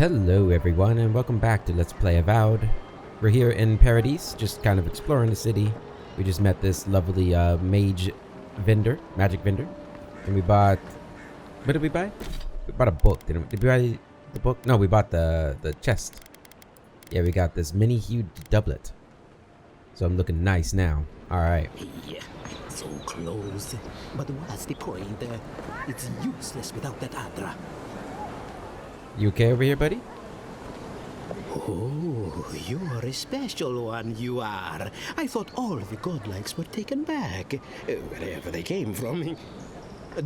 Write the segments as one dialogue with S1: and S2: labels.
S1: Hello everyone and welcome back to Let's Play Avowed. We're here in Paradise, just kind of exploring the city. We just met this lovely magic vendor. And we bought... What did we buy? We bought a book, didn't we? Did we buy the book? No, we bought the chest. Yeah, we got this mini-hued doublet. So I'm looking nice now. Alright.
S2: Hey, so close. But what's the point? It's useless without that Adra.
S1: You okay over here, buddy?
S2: Oh, you're a special one, you are. I thought all the godlikes were taken back, wherever they came from.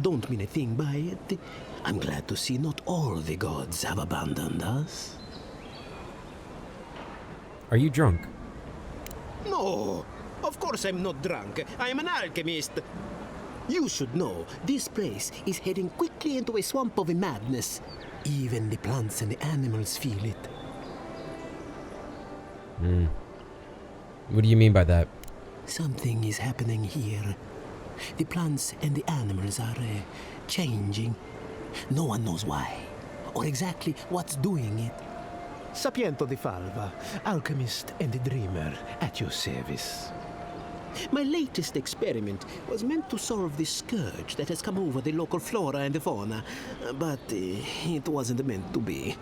S2: Don't mean a thing by it. I'm glad to see not all the gods have abandoned us.
S1: Are you drunk?
S2: No, of course I'm not drunk. I'm an alchemist. You should know, this place is heading quickly into a swamp of madness. Even the plants and the animals feel it.
S1: What do you mean by that?
S2: Something is happening here. The plants and the animals are changing. No one knows why, or exactly what's doing it. Sapiento di Falva, alchemist and a dreamer, at your service. My latest experiment was meant to solve the scourge that has come over the local flora and the fauna, but it wasn't meant to be.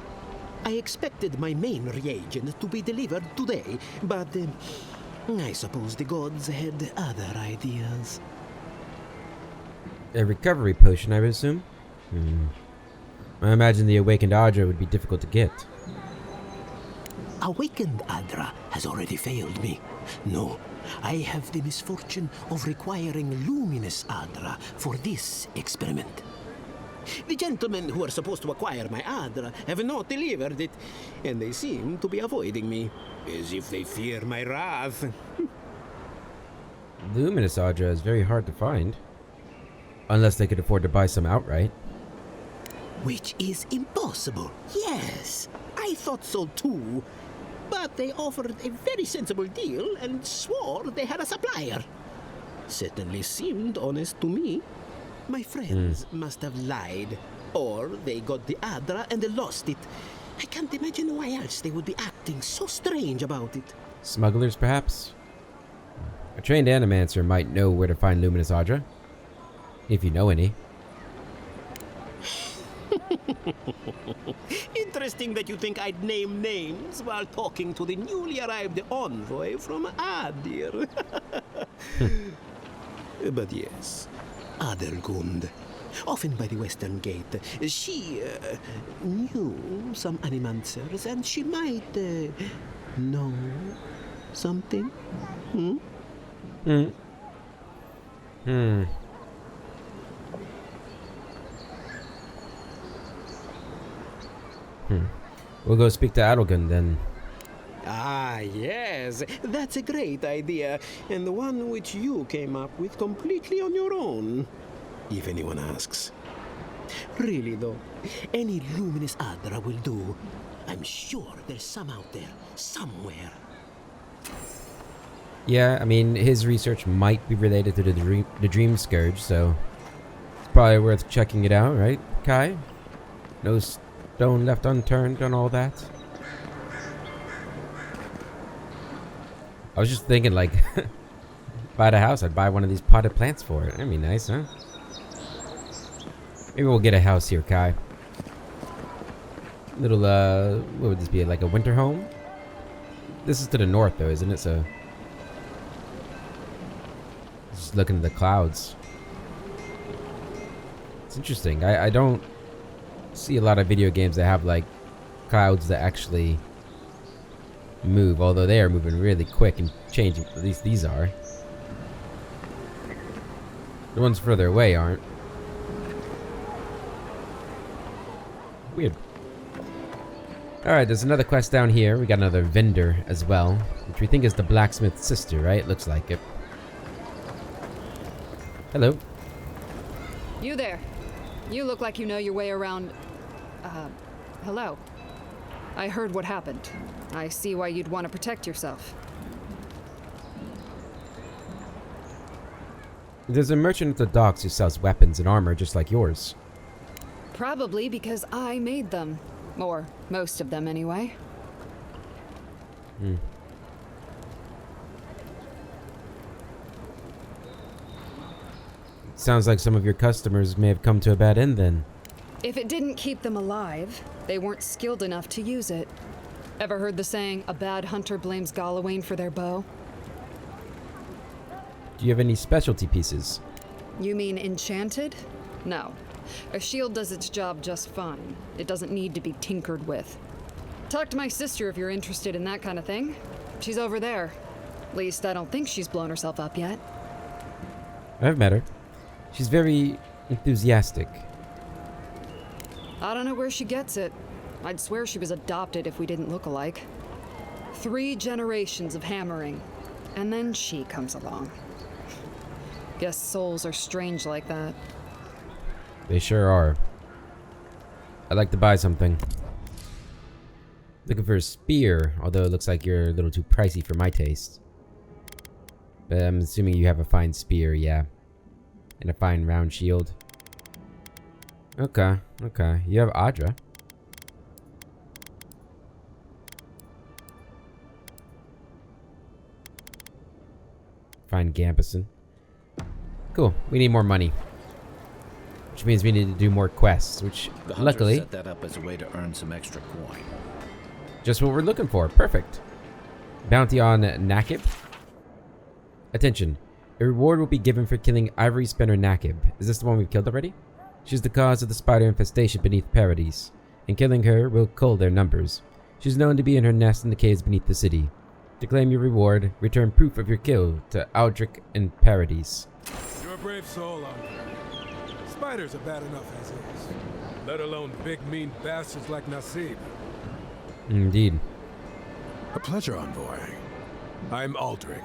S2: I expected my main reagent to be delivered today, but I suppose the gods had other ideas.
S1: A recovery potion, I would assume? I imagine the awakened Adra would be difficult to get.
S2: Awakened Adra has already failed me. No, I have the misfortune of requiring luminous Adra for this experiment. The gentlemen who are supposed to acquire my Adra have not delivered it, and they seem to be avoiding me, as if they fear my wrath.
S1: Luminous Adra is very hard to find. Unless they could afford to buy some outright.
S2: Which is impossible, yes. I thought so too. But they offered a very sensible deal and swore they had a supplier. Certainly seemed honest to me. My friends must have lied. Or they got the Adra and they lost it. I can't imagine why else they would be acting so strange about it.
S1: Smugglers, perhaps? A trained animancer might know where to find Luminous Adra. If you know any.
S2: Interesting that you think I'd name names while talking to the newly arrived envoy from Adir. But yes, Adelgund, often by the western gate, she knew some animancers and she might know something.
S1: We'll go speak to Adelgun then.
S2: Ah, yes, that's a great idea, and the one which you came up with completely on your own, if anyone asks. Really though, any luminous Adra will do. I'm sure there's some out there, somewhere.
S1: Yeah, I mean, his research might be related to the Dream Scourge, so it's probably worth checking it out, right, Kai? No stone left unturned on all that. I was just thinking, like, buy a house, I'd buy one of these potted plants for it. That'd be nice, huh? Maybe we'll get a house here, Kai. Little, what would this be, like a winter home? This is to the north, though, isn't it? So, just looking at the clouds. It's interesting. I don't see a lot of video games that have, like, clouds that actually move, although they are moving really quick and changing. At least these are. The ones further away aren't. Weird. Alright, there's another quest down here. We got another vendor as well, which we think is the blacksmith's sister, right? Looks like it. Hello.
S3: You there. You look like you know your way around. Hello. I heard what happened. I see why you'd want to protect yourself.
S1: There's a merchant at the docks who sells weapons and armor just like yours.
S3: Probably because I made them. Or most of them, anyway.
S1: Sounds like some of your customers may have come to a bad end then.
S3: If it didn't keep them alive, they weren't skilled enough to use it. Ever heard the saying, a bad hunter blames Galawain for their bow?
S1: Do you have any specialty pieces?
S3: You mean enchanted? No. A shield does its job just fine. It doesn't need to be tinkered with. Talk to my sister if you're interested in that kind of thing. She's over there. At least I don't think she's blown herself up yet.
S1: I've met her. She's very enthusiastic.
S3: I don't know where she gets it. I'd swear she was adopted if we didn't look alike. 3 generations of hammering, and then she comes along. Guess souls are strange like that.
S1: They sure are. I'd like to buy something. Looking for a spear, although it looks like you're a little too pricey for my taste. But I'm assuming you have a fine spear, yeah. And a fine round shield. Okay, okay. You have Adra. Fine Gambeson. Cool. We need more money. Which means we need to do more quests, which
S4: The hunter
S1: luckily,
S4: set that up as a way to earn some extra coin.
S1: just what we're looking for. Perfect. Bounty on Nakib. Attention. A reward will be given for killing Ivory Spinner Nakib. Is this the one we've killed already? She's the cause of the spider infestation beneath Paradise, and killing her will cull their numbers. She's known to be in her nest in the caves beneath the city. To claim your reward, return proof of your kill to Aldrich in Paradise.
S5: You're a brave soul, Andre. Spiders are bad enough as is, let alone big mean bastards like Nasib.
S1: Indeed.
S5: A pleasure, envoy. I'm Aldrich,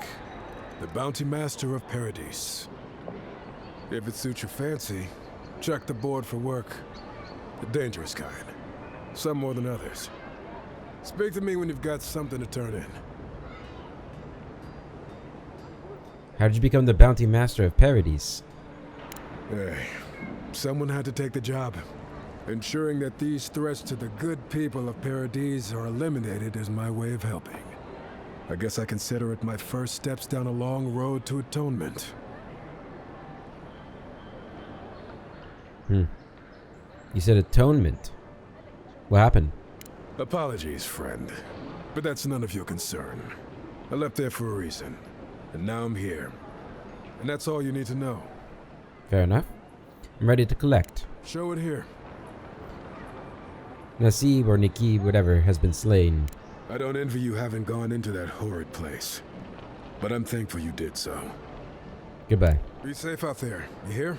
S5: the bounty master of Paradise. If it suits your fancy, check the board for work. The dangerous kind. Some more than others. Speak to me when you've got something to turn in.
S1: How did you become the bounty master of Paradise?
S5: Hey, someone had to take the job. Ensuring that these threats to the good people of Paradise are eliminated is my way of helping. I guess I consider it my first steps down a long road to atonement.
S1: You said atonement. What happened?
S5: Apologies, friend. But that's none of your concern. I left there for a reason. And now I'm here. And that's all you need to know.
S1: Fair enough. I'm ready to collect.
S5: Show it here.
S1: Nasib or Nikib, whatever, has been slain.
S5: I don't envy you having gone into that horrid place. But I'm thankful you did so.
S1: Goodbye.
S5: Be safe out there. You hear?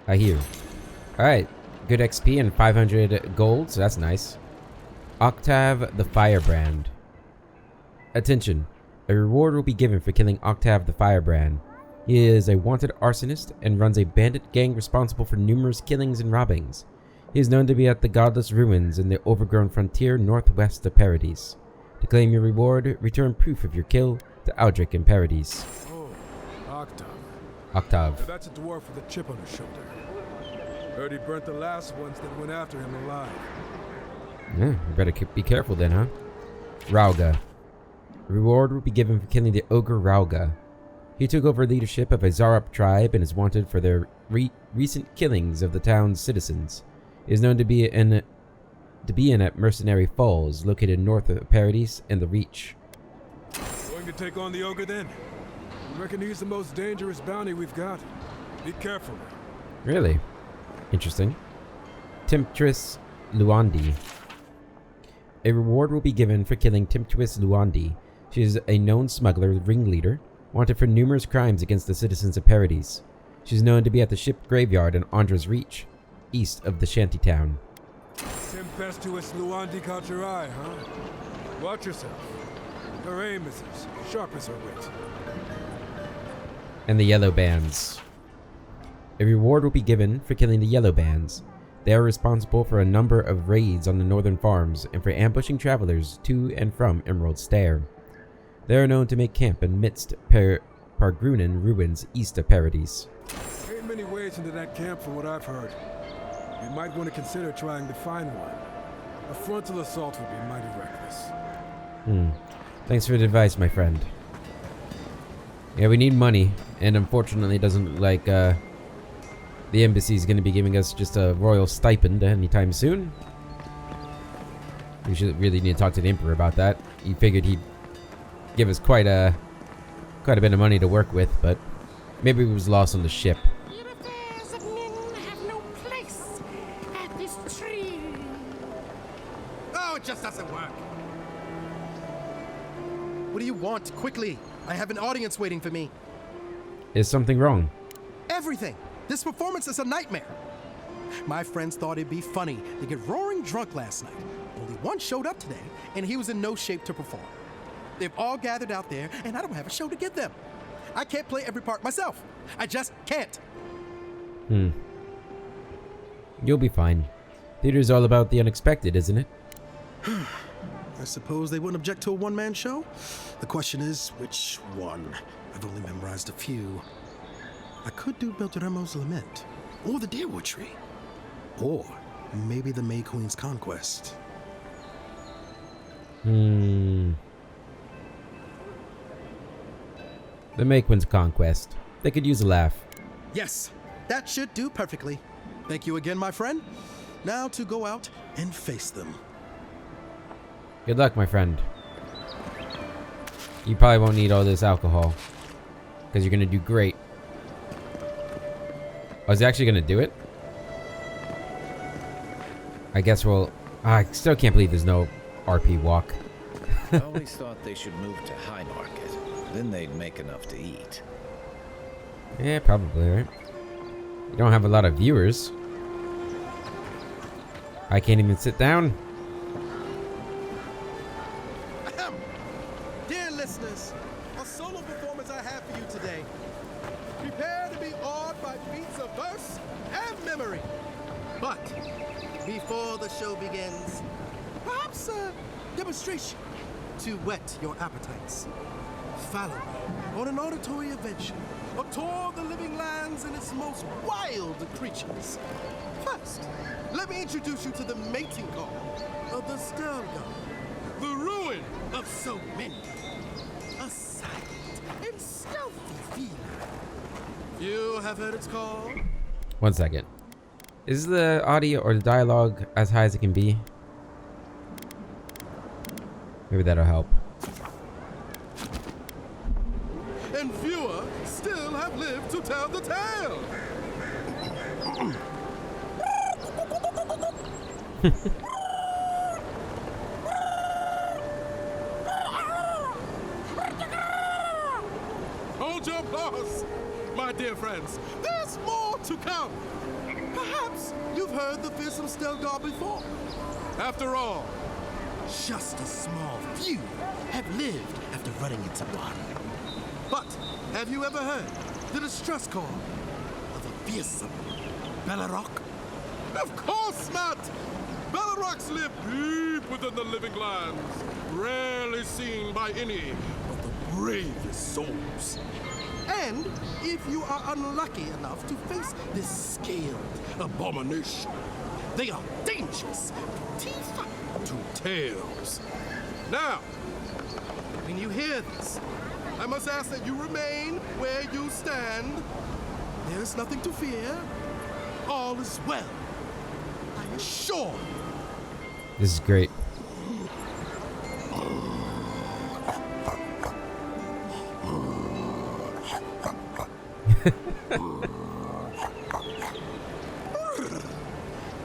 S1: I hear. Alright. Good XP and 500 gold, so that's nice. Octave the Firebrand. Attention. A reward will be given for killing Octave the Firebrand. He is a wanted arsonist and runs a bandit gang responsible for numerous killings and robbings. He is known to be at the Godless Ruins in the overgrown frontier northwest of Paradise. To claim your reward, return proof of your kill to Aldrich in Paradise.
S5: Oh, Octave.
S1: Octave.
S5: That's a dwarf with a chip on his shoulder. Heard he burnt the last ones that went after him alive.
S1: Yeah, you better be careful then, huh? Rauga. A reward will be given for killing the ogre Rauga. He took over leadership of a Zarup tribe and is wanted for their recent killings of the town's citizens. He is known to be in at Mercenary Falls, located north of Paradise and the Reach.
S5: Going to take on the ogre then? I reckon he's the most dangerous bounty we've got. Be careful.
S1: Really? Interesting. Temptress Luandi. A reward will be given for killing Temptress Luandi. She is a known smuggler ringleader, wanted for numerous crimes against the citizens of Paradise. She is known to be at the ship graveyard in Andra's Reach, east of the shantytown.
S5: Tempestuous Luandi caught your eye, huh? Watch yourself. Her aim is as sharp as her wit.
S1: And the Yellow Bands. A reward will be given for killing the Yellow Bands. They are responsible for a number of raids on the northern farms and for ambushing travelers to and from Emerald Stair. They are known to make camp amidst Pargrunan ruins east of Paradise.
S5: Ain't many ways into that camp from what I've heard. You might want to consider trying to find one. A frontal assault would be mighty reckless.
S1: Thanks for the advice, my friend. Yeah, we need money, and unfortunately, it doesn't look like the embassy is going to be giving us just a royal stipend anytime soon. We should really need to talk to the Emperor about that. He figured he'd give us quite a bit of money to work with, but maybe it was lost on the ship.
S6: The affairs of men have no place at this tree.
S7: Oh, it just doesn't work. What do you want? Quickly. I have an audience waiting for me.
S1: Is something wrong?
S7: Everything. This performance is a nightmare. My friends thought it'd be funny. They get roaring drunk last night. Only one showed up today, and he was in no shape to perform. They've all gathered out there, and I don't have a show to give them. I can't play every part myself. I just can't.
S1: You'll be fine. Theater's all about the unexpected, isn't it?
S7: I suppose they wouldn't object to a one-man show. The question is, which one? I've only memorized a few. I could do Beltramo's Lament, or the Deerwood Tree, or maybe the May Queen's Conquest.
S1: The Maquin's Conquest. They could use a laugh.
S7: Yes, that should do perfectly. Thank you again, my friend. Now to go out and face them.
S1: Good luck, my friend. You probably won't need all this alcohol, because you're going to do great. Oh, is he actually going to do it? I guess we'll... I still can't believe there's no RP walk.
S4: I always thought they should move to High Market. Then they'd make enough to eat.
S1: Yeah, probably, right? You don't have a lot of viewers. I can't even sit down.
S7: Ahem. Dear listeners, a solo performance I have for you today. Prepare to be awed by feats of verse and memory. But before the show begins, perhaps a demonstration to whet your appetites. Follow me on an auditory adventure, a tour of the living lands and its most wild creatures. First, let me introduce you to the mating call of the Stelgar, the ruin of so many. A silent and stealthy feline. You have heard its call?
S1: 1 second. Is the audio or the dialogue as high as it can be? Maybe that'll help.
S7: And fewer still have lived to tell the tale. Hold your applause, my dear friends. There's more to come. Perhaps you've heard the fearsome Stelgar before. After all, just a small few have lived after running into one. But have you ever heard the distress call of the fearsome Bellerock? Of course not! Bellerocks live deep within the living lands, rarely seen by any of the bravest souls. And if you are unlucky enough to face this scaled abomination, they are dangerous from teeth to tails. Now, when you hear this, I must ask that you remain where you stand. There's nothing to fear. All is well. I assure you.
S1: This is great.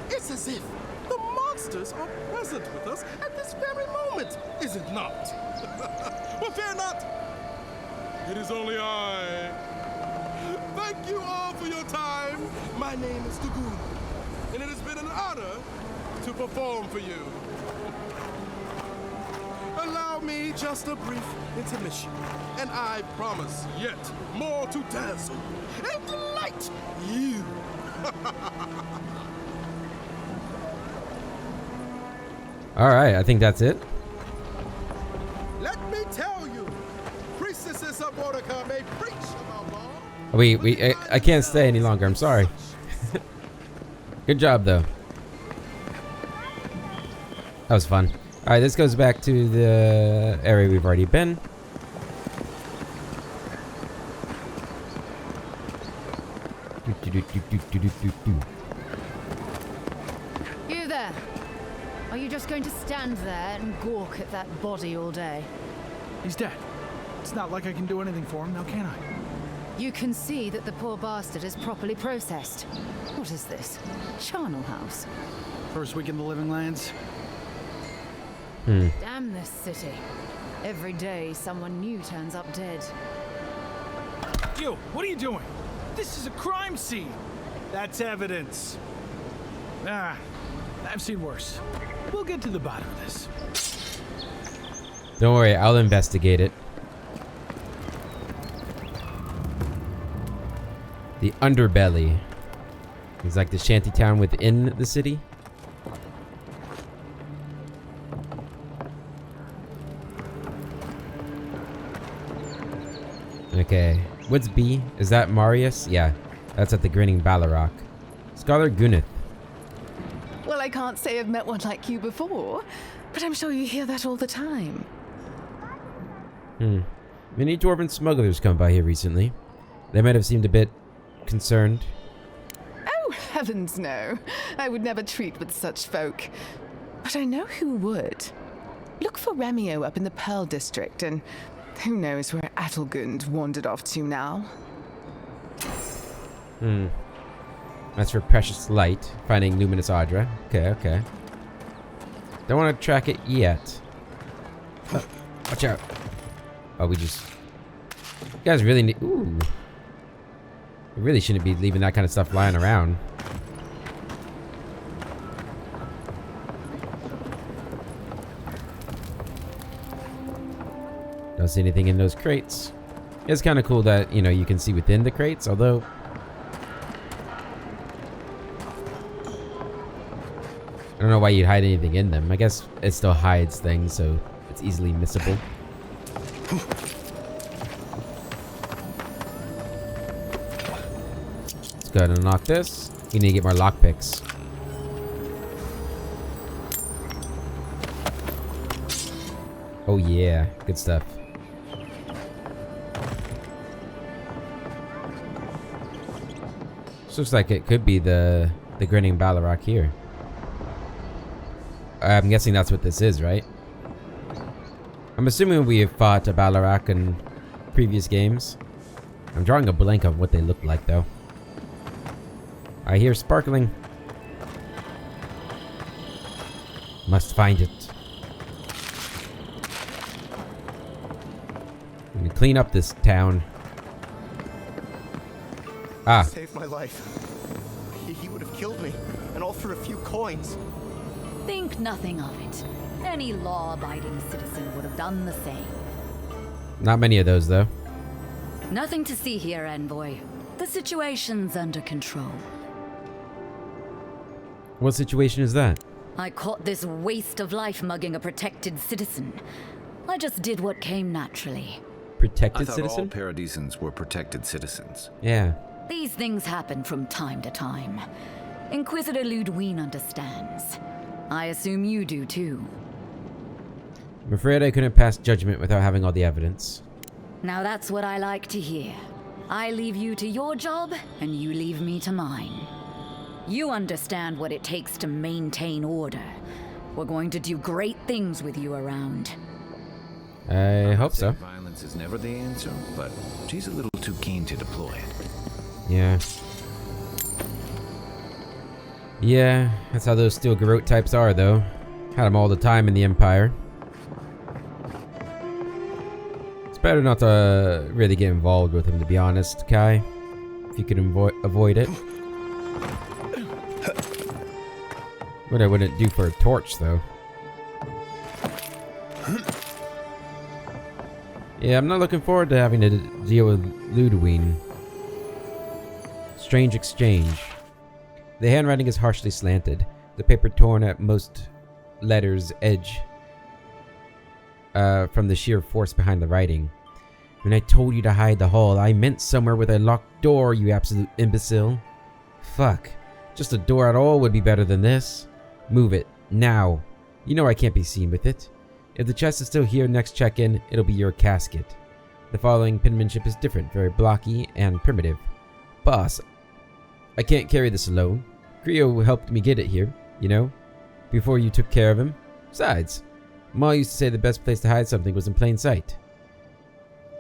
S7: It's as if the monsters are present with us at this very moment, is it not? Well, fear not. It is only I. Thank you all for your time. My name is Dagoon, and it has been an honor to perform for you. Allow me just a brief intermission, and I promise yet more to dazzle and delight you.
S1: All right, I think that's it.
S7: Let me tell you, priestesses of Mordecai may preach about law.
S1: I can't stay any longer. I'm sorry. Good job, though. That was fun. Alright, this goes back to the area we've already been.
S8: You there. Are you just going to stand there and gawk at that body all day?
S9: He's dead. It's not like I can do anything for him now, can I?
S8: You can see that the poor bastard is properly processed. What is this? Charnel House?
S9: First week in the Living Lands.
S8: Damn this city. Every day someone new turns up dead.
S9: You, what are you doing? This is a crime scene. That's evidence. Ah, I've seen worse. We'll get to the bottom of this.
S1: Don't worry, I'll investigate it. The underbelly. It's like the shanty town within the city. Okay. What's B? Is that Marius? Yeah. That's at the Grinning Ballarok. Scholar Gunnith.
S10: Well, I can't say I've met one like you before, but I'm sure you hear that all the time.
S1: Many dwarven smugglers come by here recently. They might have seemed a bit concerned.
S10: Oh, heavens no. I would never treat with such folk. But I know who would. Look for Remio up in the Pearl District, and who knows where Adelgund wandered off to now.
S1: That's for Precious Light, finding Luminous Audra. Okay. Don't want to track it yet. Watch out. Oh, we just... You guys really need... Ooh. We really shouldn't be leaving that kind of stuff lying around. Don't see anything in those crates. It's kind of cool that, you know, you can see within the crates, although... I don't know why you'd hide anything in them. I guess it still hides things, so it's easily missable. Let's go ahead and unlock this. We need to get more lockpicks. Oh yeah, good stuff. This looks like it could be the Grinning Ballarok here. I'm guessing that's what this is, right? I'm assuming we have fought a Ballarok in previous games. I'm drawing a blank on what they look like, though. I hear sparkling. Must find it. I'm gonna clean up this town. Ah.
S2: Saved my life. He would have killed me, and all for a few coins.
S8: Think nothing of it. Any law-abiding citizen would have done the same.
S1: Not many of those, though.
S8: Nothing to see here, Envoy. The situation's under control.
S1: What situation is that?
S8: I caught this waste of life mugging a protected citizen. I just did what came naturally.
S1: Protected
S4: I thought
S1: citizen?
S4: all Paradisans were protected citizens.
S1: Yeah.
S8: These things happen from time to time. Inquisitor Ludwine understands. I assume you do too.
S1: I'm afraid I couldn't pass judgment without having all the evidence.
S8: Now that's what I like to hear. I leave you to your job, and you leave me to mine. You understand what it takes to maintain order. We're going to do great things with you around.
S1: I hope so.
S4: Violence is never the answer, but she's a little too keen to deploy it.
S1: Yeah. Yeah, that's how those steel garrote types are, though. Had them all the time in the Empire. It's better not to really get involved with them, to be honest, Kai. If you could avoid it. What I wouldn't do for a torch, though. Yeah, I'm not looking forward to having to deal with Ludwine. Strange exchange. The handwriting is harshly slanted, the paper torn at most letters' edge from the sheer force behind the writing. When I told you to hide the hall, I meant somewhere with a locked door, you absolute imbecile. Fuck. Just a door at all would be better than this. Move it. Now. You know I can't be seen with it. If the chest is still here next check-in, it'll be your casket. The following penmanship is different, very blocky and primitive. Boss, I can't carry this alone. Creo helped me get it here, you know? Before you took care of him. Besides, Ma used to say the best place to hide something was in plain sight.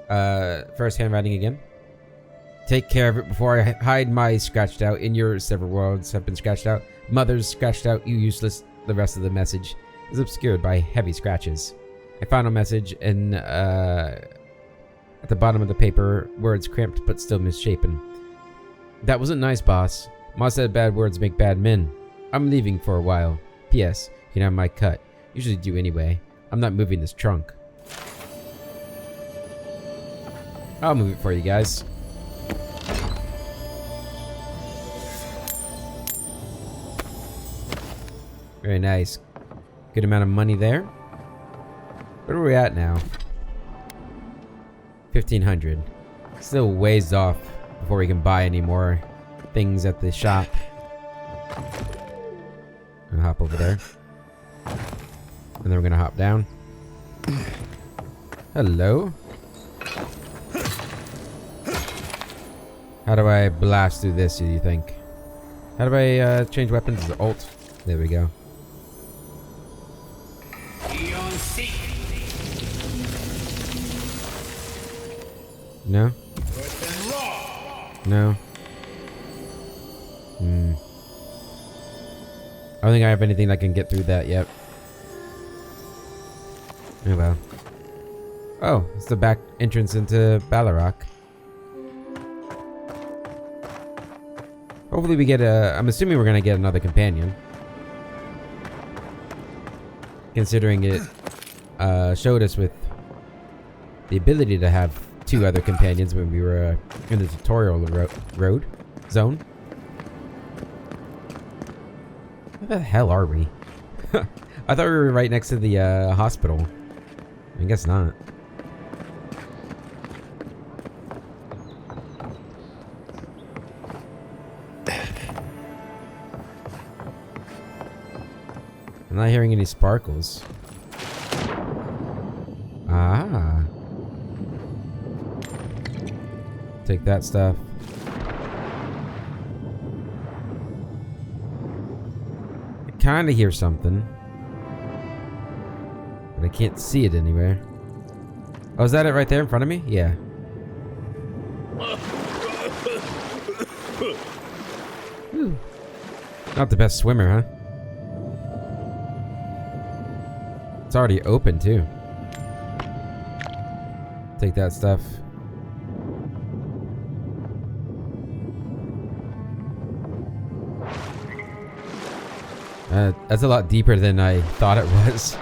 S1: First handwriting again. Take care of it before I hide my scratched out. In your several worlds have been scratched out. Mother's scratched out, you useless. The rest of the message is obscured by heavy scratches. A final message in, at the bottom of the paper, words cramped but still misshapen. That wasn't nice, boss. Ma said bad words make bad men. I'm leaving for a while. P.S. You can have my cut. Usually do anyway. I'm not moving this trunk. I'll move it for you guys. Very nice. Good amount of money there. Where are we at now? 1,500. Still ways off before we can buy any more things at the shop. I'm gonna hop over there. And then we're gonna hop down. Hello. How do I blast through this, do you think? How do I change weapons as alt? There we go. No? No. I don't think I have anything that can get through that yet. Oh well. Oh, it's the back entrance into Ballarok. Hopefully we get a... I'm assuming we're gonna get another companion. Considering it showed us with the ability to have 2 other companions when we were in the tutorial zone. Where the hell are we? I thought we were right next to the hospital. I guess not. I'm not hearing any sparkles. Ah. Take that stuff. I kind of hear something. But I can't see it anywhere. Oh, is that it right there in front of me? Yeah. Whew. Not the best swimmer, huh? It's already open, too. Take that stuff. That's a lot deeper than I thought it was.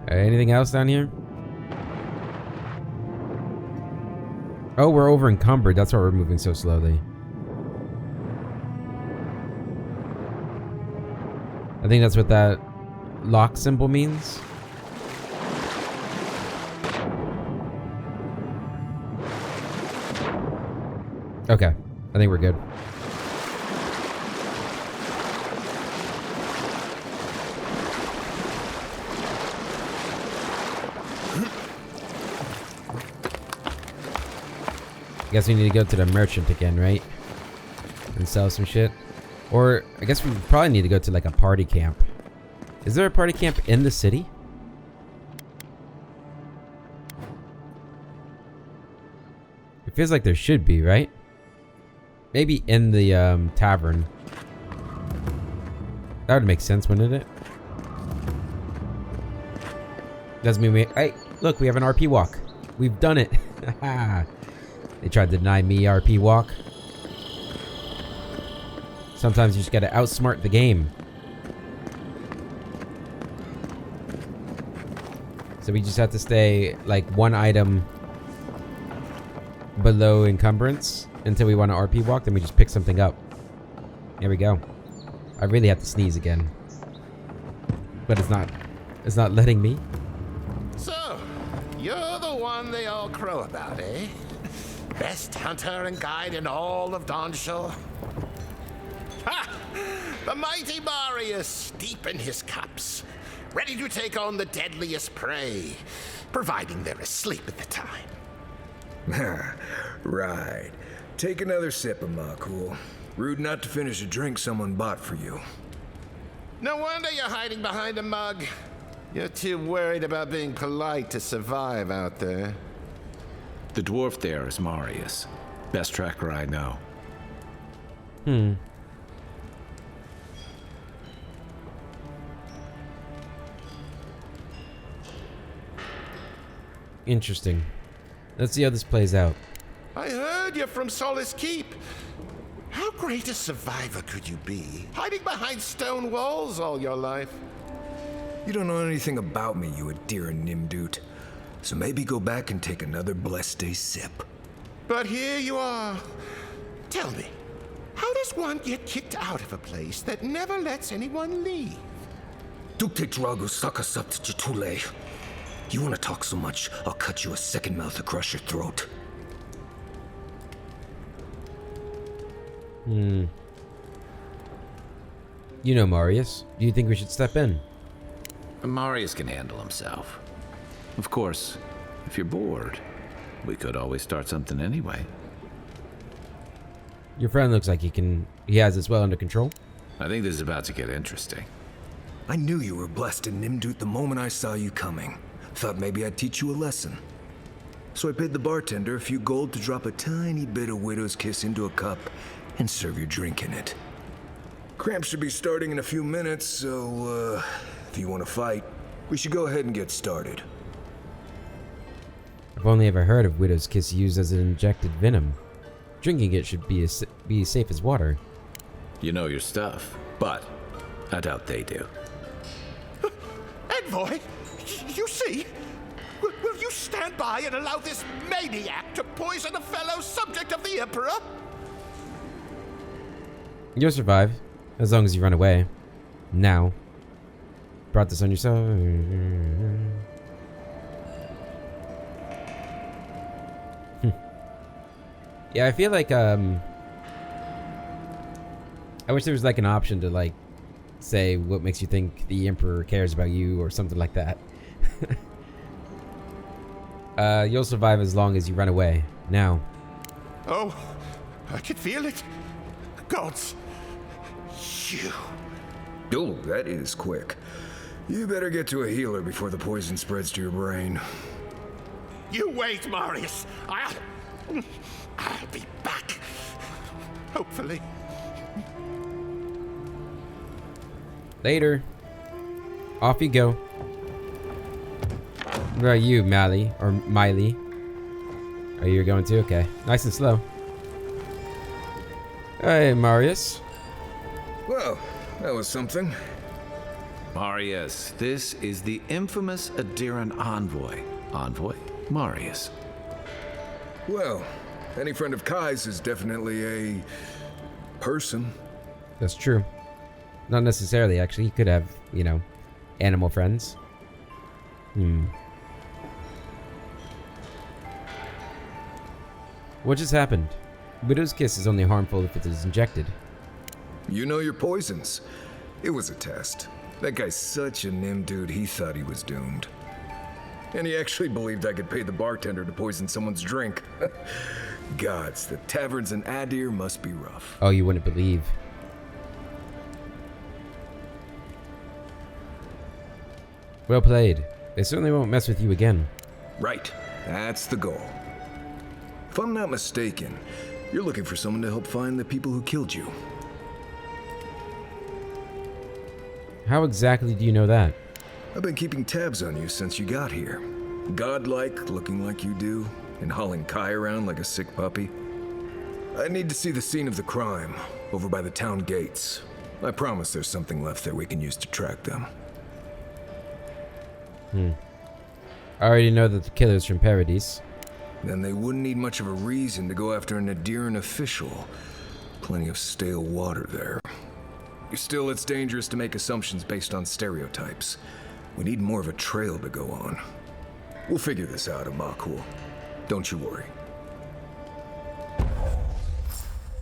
S1: Anything else down here? Oh, we're over encumbered. That's why we're moving so slowly. I think that's what that lock symbol means. Okay, I think we're good. I guess we need to go to the merchant again, right? And sell some shit. Or, I guess we probably need to go to like a party camp. Is there a party camp in the city? It feels like there should be, right? Maybe in the tavern. That would make sense, wouldn't it? Doesn't mean we... Hey, look, we have an RP walk. We've done it. They tried to deny me RP walk. Sometimes you just gotta outsmart the game. So we just have to stay like 1 item below encumbrance until we want to RP walk, then we just pick something up. There we go. I really have to sneeze again. But it's not letting me.
S11: So, you're the one they all crow about, eh? Best hunter and guide in all of Dawnshore. Ha! The mighty Marius, deep in his cups. ready to take on the deadliest prey, providing they're asleep at the time.
S12: Right. Take another sip of my cool. Rude not to finish a drink someone bought for you.
S11: No wonder you're hiding behind a mug. You're too worried about being polite to survive out there.
S4: The dwarf there is Marius. Best tracker I know.
S1: Interesting. Let's see how this plays out.
S11: I heard you're from Solace Keep. How great a survivor could you be, hiding behind stone walls all your life?
S12: You don't know anything about me, you Adira Nimdut. So maybe go back and take another blessed day sip.
S11: But here you are. Tell me, how does one get kicked out of a place that never lets anyone leave?
S12: Duktetragu Sakasat Jitule. You want to talk so much, I'll cut you a second mouth across your throat.
S1: You know Marius. Do you think we should step in?
S4: Marius can handle himself. Of course, if you're bored, we could always start something anyway.
S1: Your friend looks like he has this well under control.
S4: I think this is about to get interesting.
S12: I knew you were blessed in Nimdut the moment I saw you coming. Thought maybe I'd teach you a lesson. So I paid the bartender a few gold to drop a tiny bit of Widow's Kiss into a cup and serve your drink in it. Cramps should be starting in a few minutes, so if you want to fight, we should go ahead and get started.
S1: I've only ever heard of Widow's Kiss used as an injected venom. Drinking it should be safe as water.
S4: You know your stuff, but I doubt they do.
S11: Envoy, you see? Will you stand by and allow this maniac to poison a fellow subject of the Emperor?
S1: You'll survive, as long as you run away. Now. Brought this on yourself. Yeah, I feel like, I wish there was like an option to like, say what makes you think the Emperor cares about you or something like that. You'll survive as long as you run away. Now.
S11: Oh, I can feel it. Gods. You.
S12: Oh, that is quick. You better get to a healer before the poison spreads to your brain.
S11: You wait, Marius. I'll be back. Hopefully.
S1: Later. Off you go. What about you, Mally? Or Miley? Are you going to? Okay. Nice and slow. Hey, Marius.
S12: Well, that was something.
S4: Marius, this is the infamous Adiran envoy. Envoy Marius.
S12: Well, any friend of Kai's is definitely a person.
S1: That's true. Not necessarily, actually. He could have, you know, animal friends. What just happened? Widow's Kiss is only harmful if it is injected.
S12: You know your poisons. It was a test. That guy's such a Nimdut, he thought he was doomed. And he actually believed I could pay the bartender to poison someone's drink. Gods, the taverns in Adir must be rough.
S1: Oh, you wouldn't believe. Well played. They certainly won't mess with you again.
S12: Right. That's the goal. If I'm not mistaken, you're looking for someone to help find the people who killed you.
S1: How exactly do you know that?
S12: I've been keeping tabs on you since you got here. Godlike, looking like you do, and hauling Kai around like a sick puppy. I need to see the scene of the crime, over by the town gates. I promise there's something left there we can use to track them.
S1: I already know that the killer's from Paradise.
S12: Then they wouldn't need much of a reason to go after an Adiran official. Plenty of stale water there. Still, it's dangerous to make assumptions based on stereotypes. We need more of a trail to go on. We'll figure this out, Amakul. Don't you worry.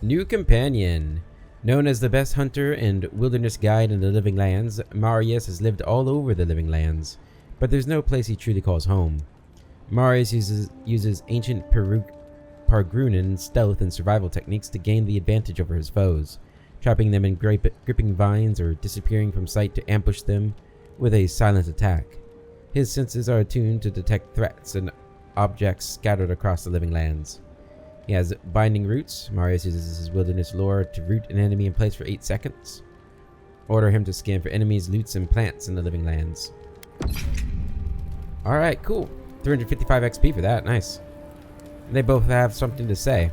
S1: New companion. Known as the best hunter and wilderness guide in the Living Lands, Marius has lived all over the Living Lands, but there's no place he truly calls home. Marius uses ancient Pargrunan stealth and survival techniques to gain the advantage over his foes, trapping them in gripping vines or disappearing from sight to ambush them with a silent attack. His senses are attuned to detect threats and objects scattered across the Living Lands. He has binding roots. Marius uses his wilderness lore to root an enemy in place for 8 seconds. Order him to scan for enemies, loots, and plants in the Living Lands. Alright, cool. 355 XP for that. Nice. They both have something to say.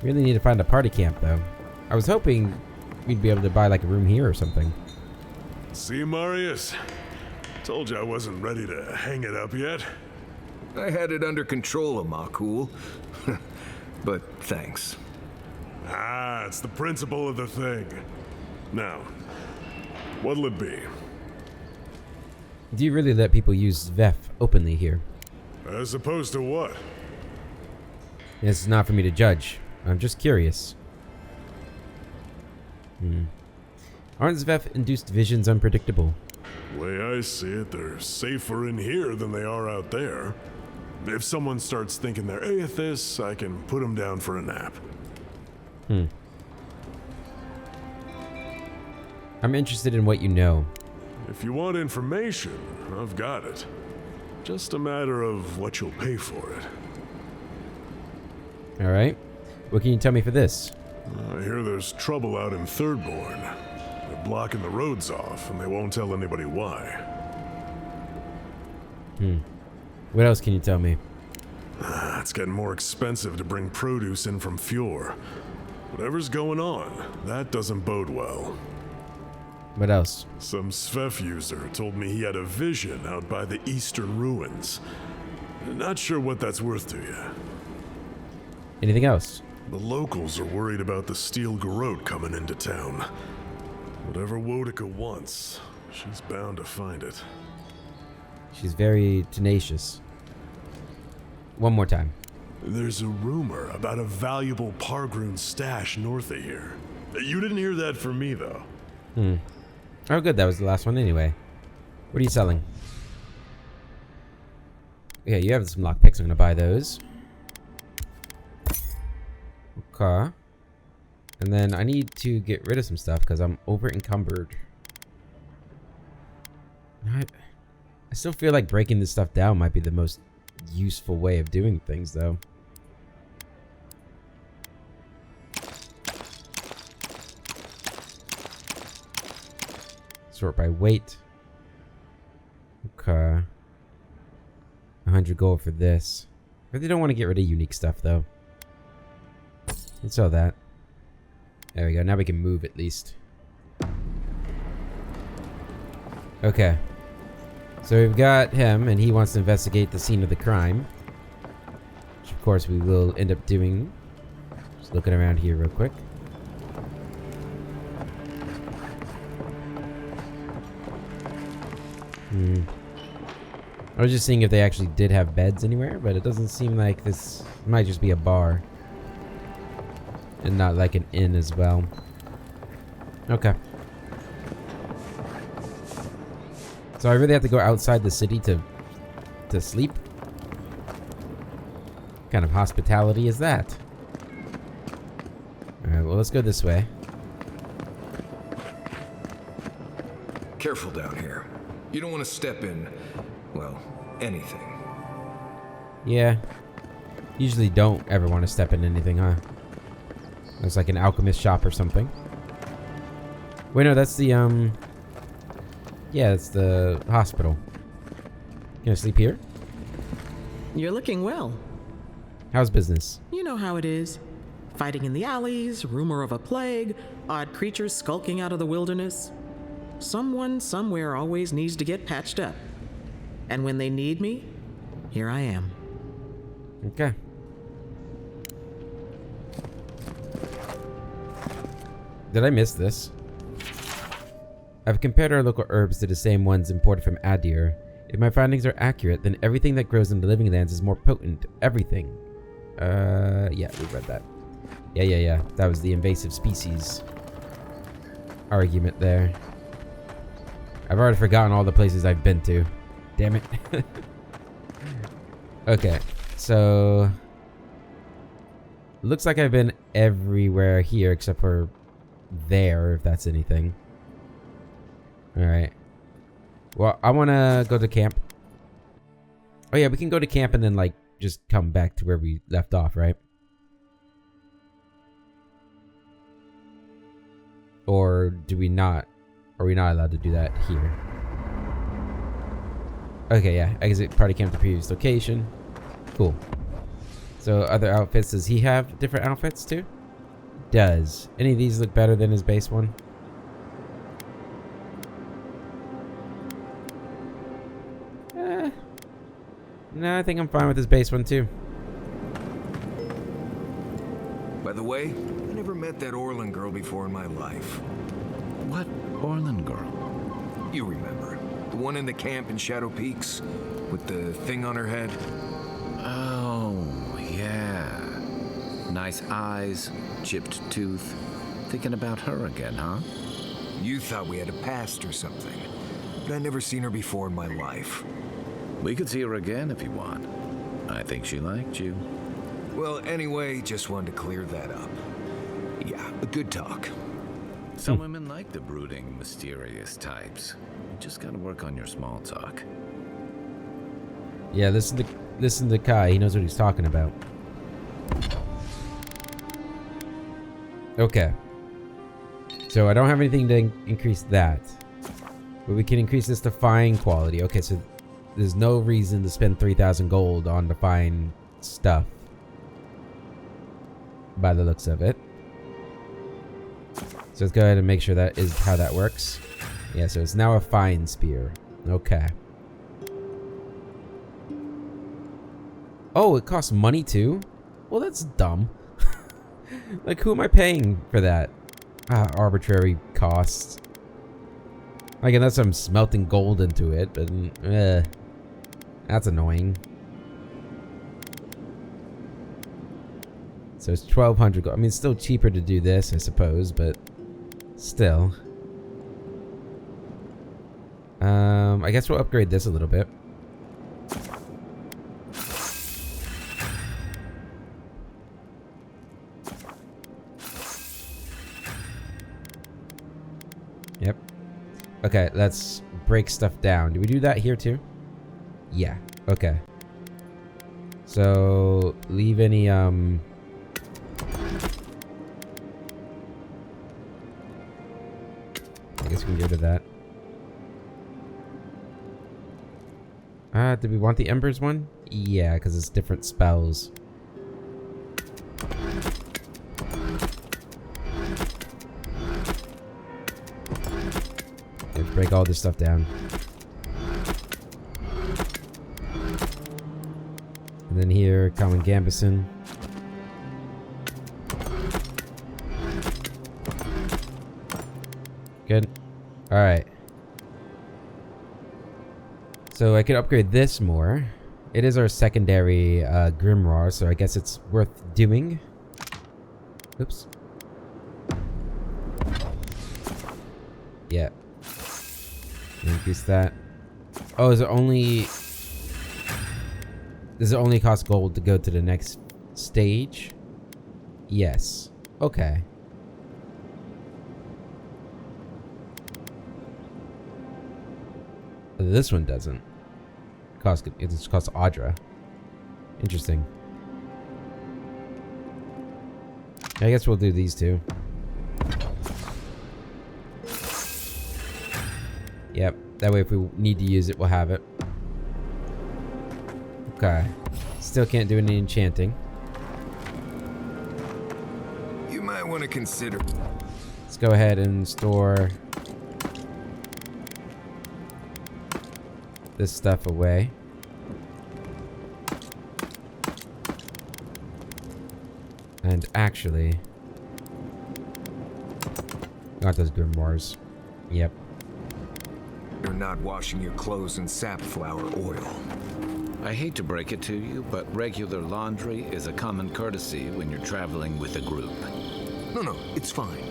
S1: Really need to find a party camp, though. I was hoping we'd be able to buy like a room here or something.
S5: See, Marius? Told you I wasn't ready to hang it up yet.
S12: I had it under control, Amakul. But thanks.
S5: Ah, it's the principle of the thing. Now, what'll it be?
S1: Do you really let people use VEF openly here?
S5: As opposed to what?
S1: It's not for me to judge. I'm just curious. Aren't VEF-induced visions unpredictable?
S5: The way I see it, they're safer in here than they are out there. If someone starts thinking they're atheists, I can put them down for a nap.
S1: I'm interested in what you know.
S5: If you want information, I've got it. Just a matter of what you'll pay for it.
S1: Alright. What can you tell me for this?
S5: I hear there's trouble out in Thirdborn. They're blocking the roads off, and they won't tell anybody why.
S1: What else can you tell me?
S5: It's getting more expensive to bring produce in from Fjord. Whatever's going on, that doesn't bode well.
S1: What else?
S5: Some Svef user told me he had a vision out by the eastern ruins. Not sure what that's worth to you.
S1: Anything else?
S5: The locals are worried about the steel garrote coming into town. Whatever Wodica wants, she's bound to find it.
S1: She's very tenacious. One more time.
S5: There's a rumor about a valuable Pargrun stash north of here. You didn't hear that from me, though.
S1: Oh, good. That was the last one anyway. What are you selling? Yeah, you have some lockpicks. I'm going to buy those. Okay. And then I need to get rid of some stuff because I'm over encumbered. I still feel like breaking this stuff down might be the most useful way of doing things, though. Sort by weight. Okay. 100 gold for this. I really don't want to get rid of unique stuff, though. Let's sell that. There we go. Now we can move at least. Okay. So we've got him, and he wants to investigate the scene of the crime. Which, of course, we will end up doing. Just looking around here real quick. I was just seeing if they actually did have beds anywhere, but it doesn't seem like this might just be a bar. And not like an inn as well. Okay. So I really have to go outside the city to sleep? What kind of hospitality is that? Alright, well, let's go this way.
S12: Careful down here. You don't want to step in, well, anything.
S1: Yeah. Usually don't ever want to step in anything, huh? Looks like an alchemist shop or something. Wait, no, that's the, yeah, it's the hospital. Can I sleep here?
S13: You're looking well.
S1: How's business?
S13: You know how it is. Fighting in the alleys, rumor of a plague, odd creatures skulking out of the wilderness. Someone somewhere always needs to get patched up. And when they need me, here I am.
S1: Okay. Did I miss this? I've compared our local herbs to the same ones imported from Adir. If my findings are accurate, then everything that grows in the Living Lands is more potent. Everything. Yeah, we read that. Yeah. That was the invasive species. argument there. I've already forgotten all the places I've been to. Damn it. Okay, so looks like I've been everywhere here except for there, if that's anything. Alright. Well, I want to go to camp. Oh yeah, we can go to camp and then like just come back to where we left off, right? Or do we not? Are we not allowed to do that here? Okay, yeah. Exit party camp to previous location. Cool. So other outfits, does he have different outfits too? Does. Any of these look better than his base one? No, I think I'm fine with his base one too.
S12: By the way, I never met that Orlin girl before in my life.
S4: What Orlin girl?
S12: You remember. The one in the camp in Shadow Peaks? With the thing on her head?
S4: Oh, yeah. Nice eyes, chipped tooth. Thinking about her again, huh?
S12: You thought we had a past or something. But I'd never seen her before in my life.
S4: We could see her again if you want. I think she liked you.
S12: Well, anyway, just wanted to clear that up. Yeah, a good talk.
S4: Some women like the brooding, mysterious types. You just gotta work on your small talk.
S1: Yeah, listen to Kai. He knows what he's talking about. Okay. So I don't have anything to increase that. But we can increase this to fine quality. Okay, so there's no reason to spend 3,000 gold on the fine stuff. By the looks of it. So let's go ahead and make sure that is how that works. Yeah, so it's now a fine spear. Okay. Oh, it costs money too? Well, that's dumb. Like, who am I paying for that? Arbitrary costs. Like, unless I'm smelting gold into it, but that's annoying. So it's 1,200 gold. I mean, it's still cheaper to do this, I suppose, but still. I guess we'll upgrade this a little bit. Yep. Okay, let's break stuff down. Do we do that here too? Yeah. Okay. So leave any I guess we can get rid of that. Did we want the Embers one? Yeah, because it's different spells. Let's break all this stuff down. And then here, common Gambison. Good. Alright. So I could upgrade this more. It is our secondary Grimoire, so I guess it's worth doing. Oops. Yeah. Increase that. Oh, is it only... Does it only cost gold to go to the next stage? Yes. Okay. This one doesn't. It just costs Audra. Interesting. I guess we'll do these two. Yep. That way if we need to use it, we'll have it. Okay. Still can't do any enchanting.
S12: You might want to consider...
S1: Let's go ahead and store this stuff away. And actually... Got those grimoires. Yep.
S12: You're not washing your clothes in safflower oil.
S4: I hate to break it to you, but regular laundry is a common courtesy when you're traveling with a group.
S12: No, it's fine.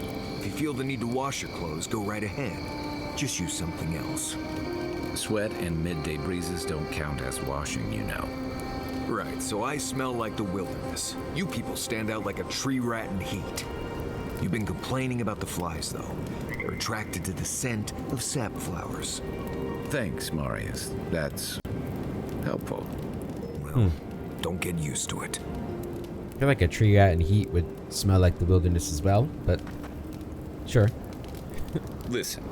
S12: if you feel the need to wash your clothes, go right ahead. Just use something else.
S4: Sweat and midday breezes don't count as washing, you know.
S12: Right, so I smell like the wilderness. You people stand out like a tree rat in heat. You've been complaining about the flies, though. They're attracted to the scent of sap flowers.
S4: Thanks, Marius. That's helpful.
S12: Well, don't get used to it.
S1: I feel like a tree rat in heat would smell like the wilderness as well, but sure.
S14: Listen,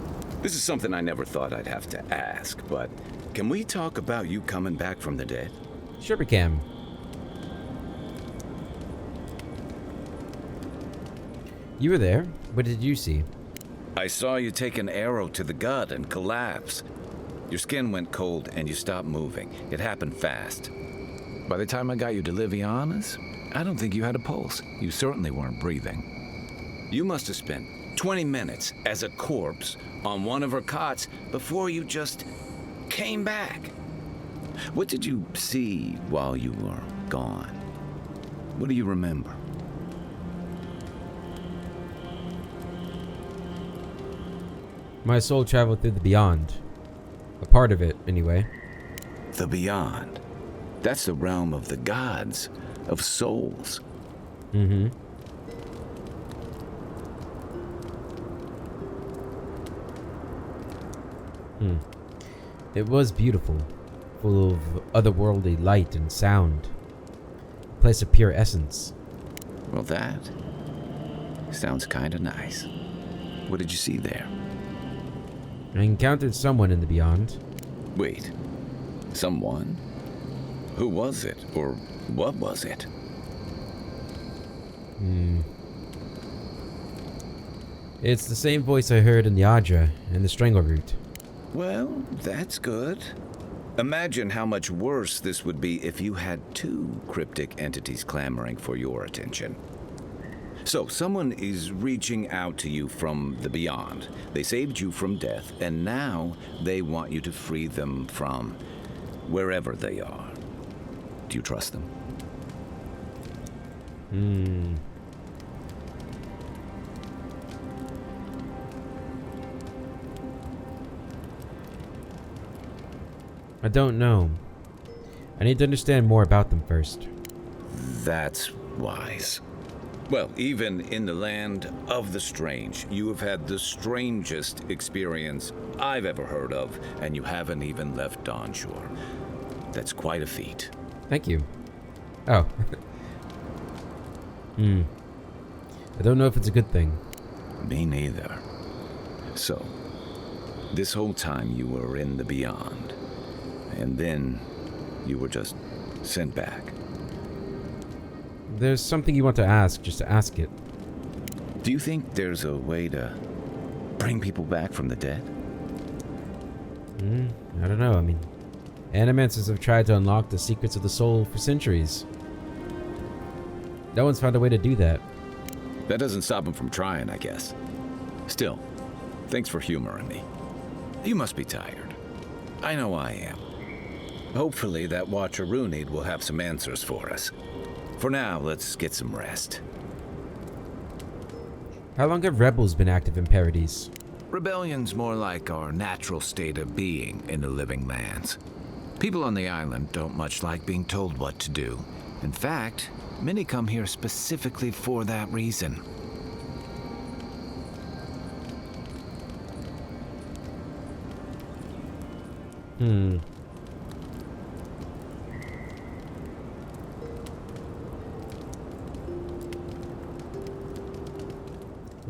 S14: this is something I never thought I'd have to ask, but can we talk about you coming back from the dead?
S1: Sure we can. You were there. What did you see?
S14: I saw you take an arrow to the gut and collapse. Your skin went cold and you stopped moving. It happened fast.
S4: By the time I got you to Liviana's, I don't think you had a pulse. You certainly weren't breathing.
S14: You must have spent 20 minutes as a corpse on one of her cots before you just came back. What did you see while you were gone? What do you remember?
S1: My soul traveled through the beyond. A part of it, anyway.
S14: The beyond. That's the realm of the gods, of souls.
S1: Mm-hmm. It was beautiful, full of otherworldly light and sound. A place of pure essence.
S14: Well, that sounds kinda nice. What did you see there?
S1: I encountered someone in the beyond.
S14: Wait, someone? Who was it, or what was it?
S1: It's the same voice I heard in the Adra and the Strangleroot.
S14: Well, that's good. Imagine how much worse this would be if you had two cryptic entities clamoring for your attention. So, someone is reaching out to you from the beyond. They saved you from death, and now they want you to free them from wherever they are. Do you trust them?
S1: I don't know. I need to understand more about them first.
S14: That's wise. Well, even in the land of the strange, you have had the strangest experience I've ever heard of, and you haven't even left Dawnshore. That's quite a feat.
S1: Thank you. Oh. I don't know if it's a good thing.
S14: Me neither. So, this whole time you were in the beyond, and then you were just sent back.
S1: There's something you want to ask, just to ask it.
S14: Do you think there's a way to bring people back from the dead?
S1: I don't know. I mean, animancers have tried to unlock the secrets of the soul for centuries. No one's found a way to do that.
S14: That doesn't stop them from trying, I guess. Still, thanks for humoring me. You must be tired. I know I am. Hopefully that Watcher Runid will have some answers for us. For now, let's get some rest.
S1: How long have rebels been active in Paradise?
S4: Rebellion's more like our natural state of being in the living lands. People on the island don't much like being told what to do. In fact, many come here specifically for that reason.
S1: And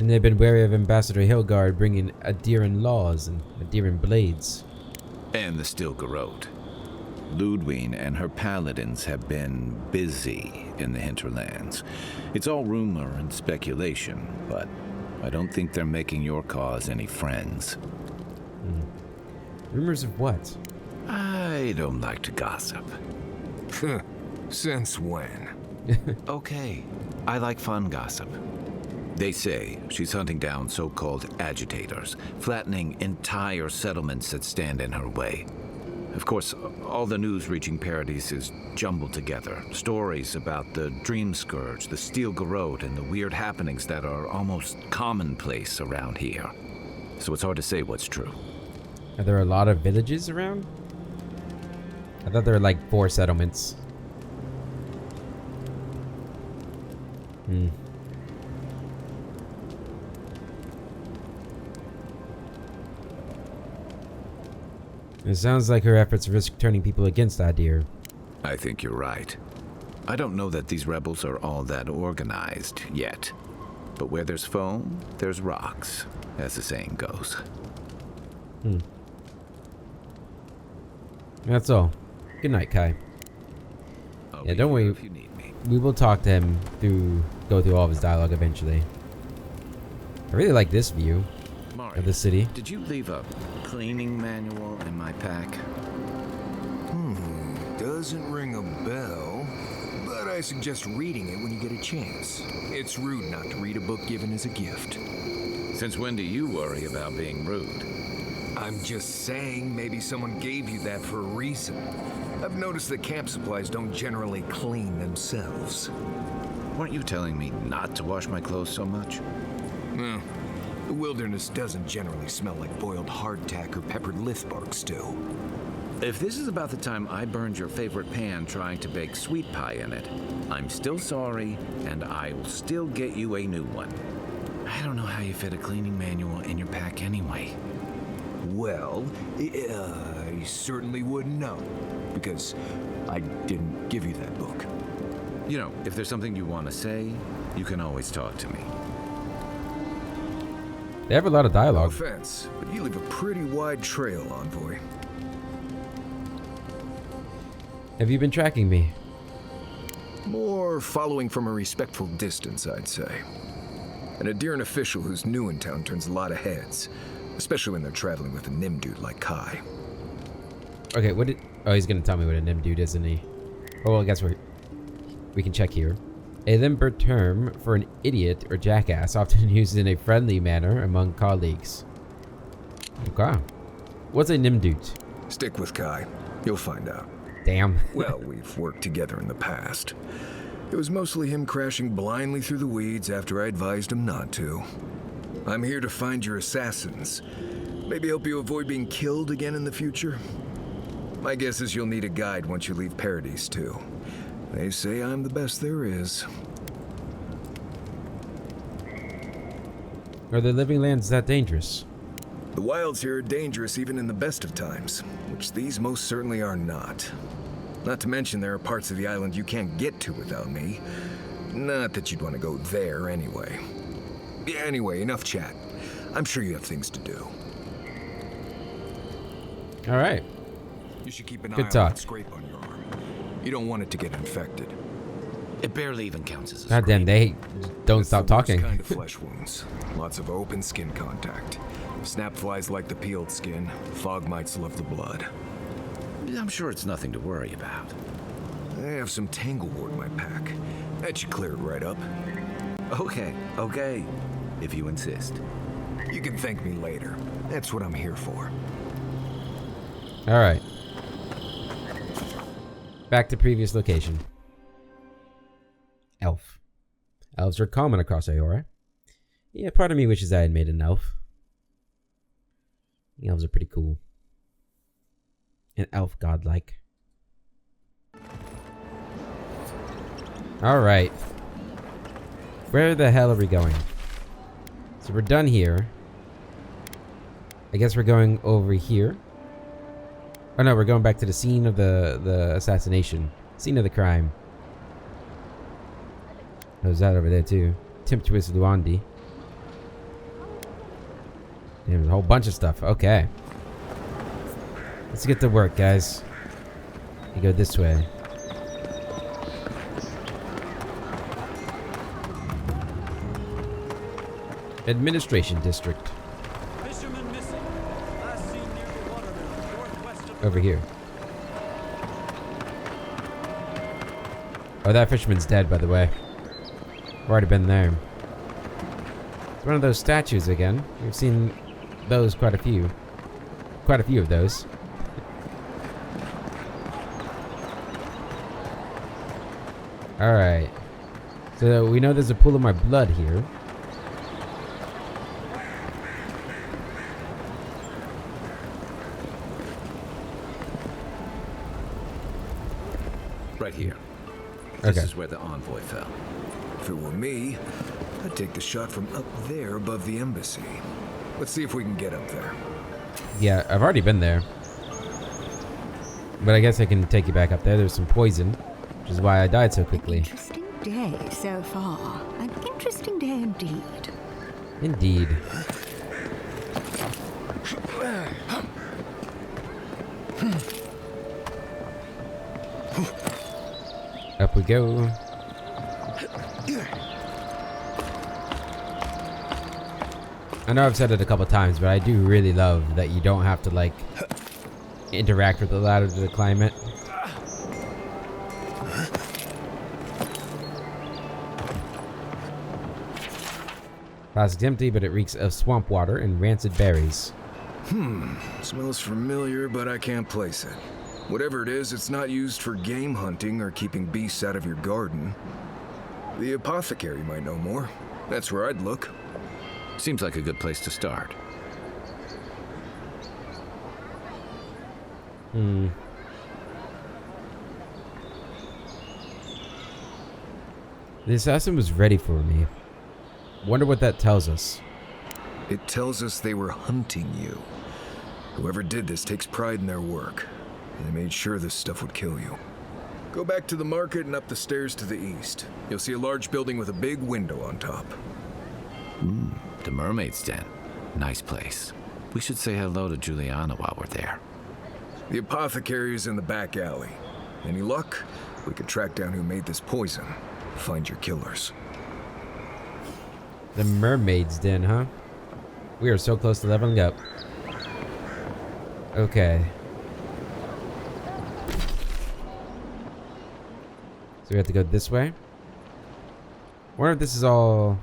S1: they've been wary of Ambassador Hilgard bringing Adiran laws and Adiran blades.
S4: And the Stilgarrote. Ludwine and her paladins have been busy in the hinterlands. It's all rumor and speculation, but I don't think they're making your cause any friends.
S1: Rumors of what?
S4: I don't like to gossip.
S12: Since when?
S4: Okay, I like fun gossip. They say she's hunting down so-called agitators, flattening entire settlements that stand in her way. Of course, all the news reaching Paradis is jumbled together. Stories about the Dream Scourge, the Steel Garrote, and the weird happenings that are almost commonplace around here. So it's hard to say what's true.
S1: Are there a lot of villages around? I thought there were like 4 settlements. It sounds like her efforts risk turning people against Adir.
S4: I think you're right. I don't know that these rebels are all that organized yet. But where there's foam, there's rocks, as the saying goes.
S1: That's all. Good night, Kai. Yeah, don't worry.
S4: If you need me.
S1: We will talk to him go through all of his dialogue eventually. I really like this view of the city.
S4: Did you leave a cleaning manual in my pack?
S12: Doesn't ring a bell, but I suggest reading it when you get a chance. It's rude not to read a book given as a gift.
S4: Since when do you worry about being rude?
S12: I'm just saying maybe someone gave you that for a reason. I've noticed that camp supplies don't generally clean themselves.
S4: Weren't you telling me not to wash my clothes so much?
S12: The wilderness doesn't generally smell like boiled hardtack or peppered lithbark stew.
S4: If this is about the time I burned your favorite pan trying to bake sweet pie in it, I'm still sorry, and I will still get you a new one. I don't know how you fit a cleaning manual in your pack anyway.
S12: Well, I certainly wouldn't know, because I didn't give you that book.
S4: You know, if there's something you want to say, you can always talk to me.
S1: They have a lot of dialogue.
S12: No offense, but you leave a pretty wide trail, Envoy.
S1: Have you been tracking me?
S12: More following from a respectful distance, I'd say. An Adiran official who's new in town turns a lot of heads, especially when they're traveling with a Nim dude like Kai.
S1: Okay, what did... Oh, he's gonna tell me what a Nim dude is, isn't he? Oh, well, I guess we can check here. A limber term for an idiot or jackass, often used in a friendly manner among colleagues. Okay. What's a Nim dude?
S12: Stick with Kai. You'll find out.
S1: Damn.
S12: Well, we've worked together in the past. It was mostly him crashing blindly through the weeds after I advised him not to. I'm here to find your assassins. Maybe help you avoid being killed again in the future. My guess is you'll need a guide once you leave Paradis, too. They say I'm the best there is.
S1: Are the living lands that dangerous?
S12: The wilds here are dangerous even in the best of times, which these most certainly are not. Not to mention there are parts of the island you can't get to without me. Not that you'd want to go there anyway. Anyway, enough chat. I'm sure you have things to do.
S1: All right.
S12: You should keep an
S1: Good
S12: eye
S1: talk.
S12: on that scrape on your arm. You don't want it to get infected.
S4: It barely even counts as a
S1: God damn, they don't
S12: It's
S1: stop
S12: the worst
S1: talking.
S12: kind of flesh wounds. Lots of open skin contact. Snap flies like the peeled skin. Fog mites love the blood.
S4: I'm sure it's nothing to worry about.
S12: I have some tanglewort in my pack. That should clear it right up.
S4: Okay, if you insist.
S12: You can thank me later. That's what I'm here for.
S1: All right. Back to previous location. Elf. Elves are common across Aora. Yeah, part of me wishes I had made an elf. The elves are pretty cool. An elf godlike. Alright. Where the hell are we going? So we're done here. I guess we're going over here. Oh no, we're going back to the scene of the assassination. Scene of the crime. There's that over there too. Tempestuous Luandi. Damn, there's a whole bunch of stuff. Okay. Let's get to work, guys. You go this way. Administration District.
S15: Fisherman missing. Last seen near the watermill, northwest of
S1: Over here. Oh, that fisherman's dead, by the way. I've already been there. It's one of those statues again. We've seen those quite a few. Quite a few of those. Alright. So we know there's a pool of my blood here.
S14: Right here.
S1: Okay.
S14: This is where the envoy fell.
S12: If it were me, I'd take the shot from up there above the embassy. Let's see if we can get up there.
S1: Yeah, I've already been there. But I guess I can take you back up there. There's some poison, which is why I died so quickly.
S16: Interesting day so far. An interesting day indeed.
S1: Indeed. Up we go. I know I've said it a couple times, but I do really love that you don't have to like interact with the ladder to climb it. Plastic's empty, but it reeks of swamp water and rancid berries.
S12: Smells familiar, but I can't place it. Whatever it is, it's not used for game hunting or keeping beasts out of your garden. The apothecary might know more. That's where I'd look.
S14: Seems like a good place to start.
S1: The assassin was ready for me. Wonder what that tells us.
S12: It tells us they were hunting you. Whoever did this takes pride in their work. And they made sure this stuff would kill you. Go back to the market and up the stairs to the east. You'll see a large building with a big window on top.
S14: The Mermaid's Den. Nice place. We should say hello to Juliana while we're there.
S12: The apothecary is in the back alley. Any luck? We can track down who made this poison. Find your killers.
S1: The Mermaid's Den, huh? We are so close to leveling up. Okay. So we have to go this way. Wonder if this is all...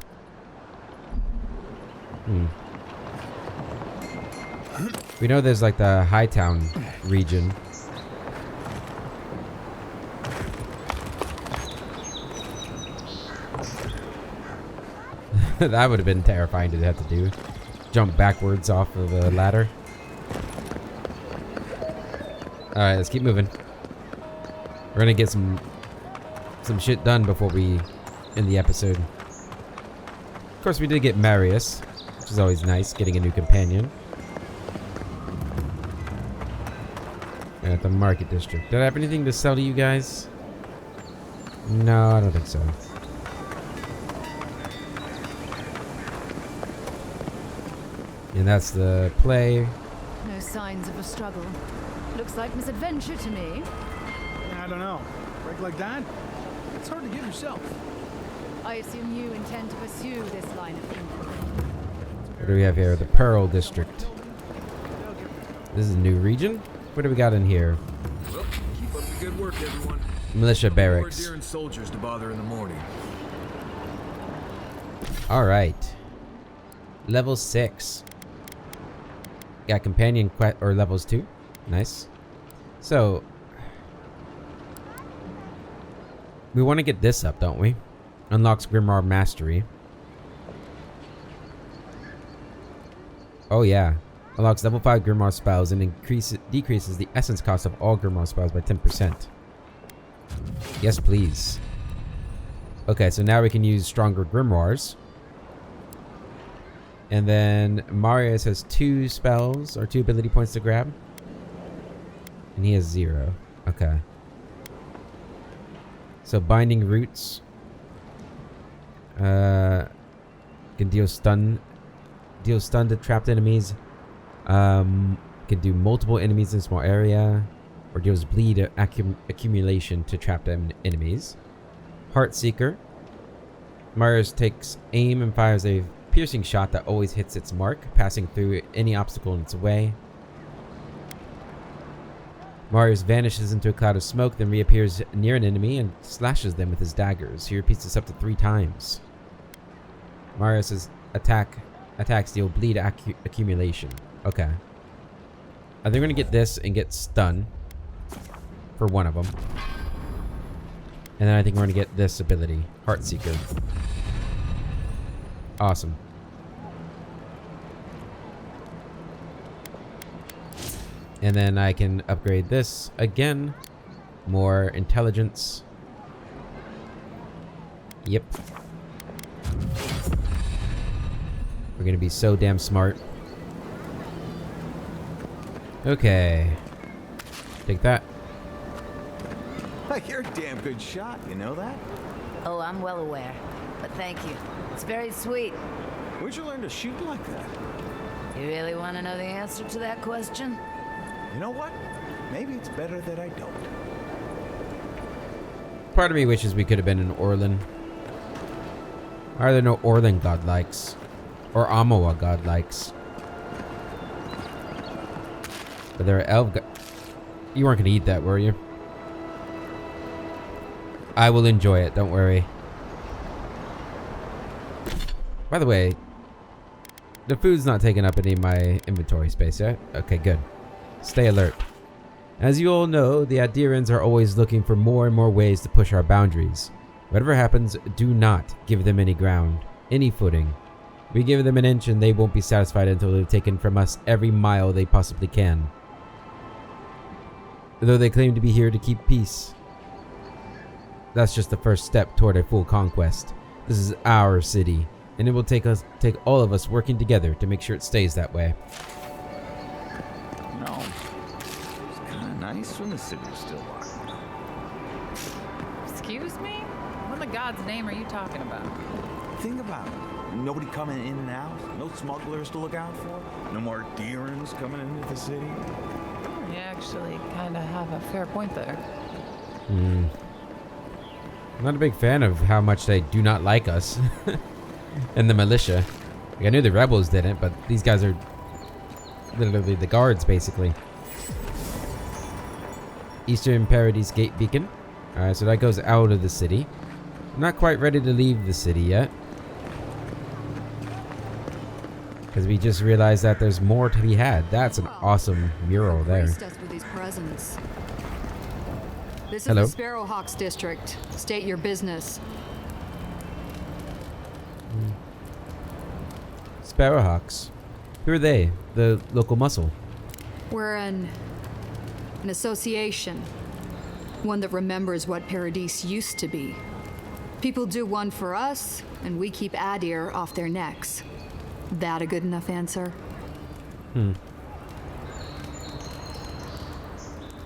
S1: We know there's like the Hightown region. That would have been terrifying to have to do. Jump backwards off of a ladder. Alright, let's keep moving. We're gonna get some shit done before we end the episode. Of course, we did get Marius, which is always nice, getting a new companion. At the market district. Did I have anything to sell to you guys? No, I don't think so. And that's the play.
S17: No signs of a struggle. Looks like misadventure to me.
S9: I don't know. Break like that? It's hard to give yourself.
S17: I assume you intend to pursue this line of thinking.
S1: What do we have here? The Pearl District. This is a new region? What do we got in here?
S12: Well, keep up the good work, everyone.
S1: Militia barracks.
S12: More deer and soldiers to bother in the morning.
S1: Alright. Level 6. Got companion quest or levels 2. Nice. So we want to get this up, don't we? Unlocks Grimoire Mastery. Oh yeah. Unlocks level 5 Grimoire spells and decreases the essence cost of all Grimoire spells by 10%. Yes, please. Okay, so now we can use stronger Grimoires. And then Marius has 2 spells or 2 ability points to grab. And he has 0. Okay. So Binding Roots. Can deal stun to trapped enemies. Can do multiple enemies in a small area. Or deals bleed accumulation to trapped enemies. Heartseeker. Marius takes aim and fires a piercing shot that always hits its mark, passing through any obstacle in its way. Marius vanishes into a cloud of smoke, then reappears near an enemy and slashes them with his daggers. He repeats this up to 3 times. Marius's attacks deal bleed accumulation. Okay. I think we're gonna get this and get stun for one of them. And then I think we're gonna get this ability, Heartseeker. Awesome. And then I can upgrade this again. More intelligence. Yep. We're gonna be so damn smart. Okay. Take that.
S18: You're a damn good shot, you know that?
S19: Oh, I'm well aware. But thank you. It's very sweet.
S18: Where'd you learn to shoot like that?
S19: You really want to know the answer to that question?
S18: You know what? Maybe it's better that I don't.
S1: Part of me wishes we could have been in Orlin. Why are there no Orlin godlikes? Or Amawa godlikes? But there are elf You weren't gonna eat that, were you? I will enjoy it, don't worry. By the way, the food's not taking up any of my inventory space yet. Okay, good. Stay alert. As you all know, the Adirans are always looking for more and more ways to push our boundaries. Whatever happens, do not give them any ground, any footing. We give them an inch and they won't be satisfied until they've taken from us every mile they possibly can. Though they claim to be here to keep peace. That's just the first step toward a full conquest. This is our city, and it will take all of us working together to make sure it stays that way.
S18: No. It's kind of nice when the city was still locked.
S20: Excuse me? What in the God's name are you talking about?
S18: Think about it. Nobody coming in and out. No smugglers to look out for. No more Adirans coming into the city.
S20: You actually kind of have a fair point there.
S1: I'm not a big fan of how much they do not like us. And the militia. Like, I knew the rebels didn't, but these guys are literally the guards, basically. Eastern Paradise Gate Beacon. Alright, so that goes out of the city. I'm not quite ready to leave the city yet. Because we just realized that there's more to be had. That's an awesome mural there.
S3: Graced us with these presents. This is
S1: Hello.
S3: the Sparrowhawks district. State your business.
S1: Sparrowhawks. Who are they? The local muscle.
S3: We're an association. One that remembers what Paradise used to be. People do one for us, and we keep Adir off their necks. That a good enough answer?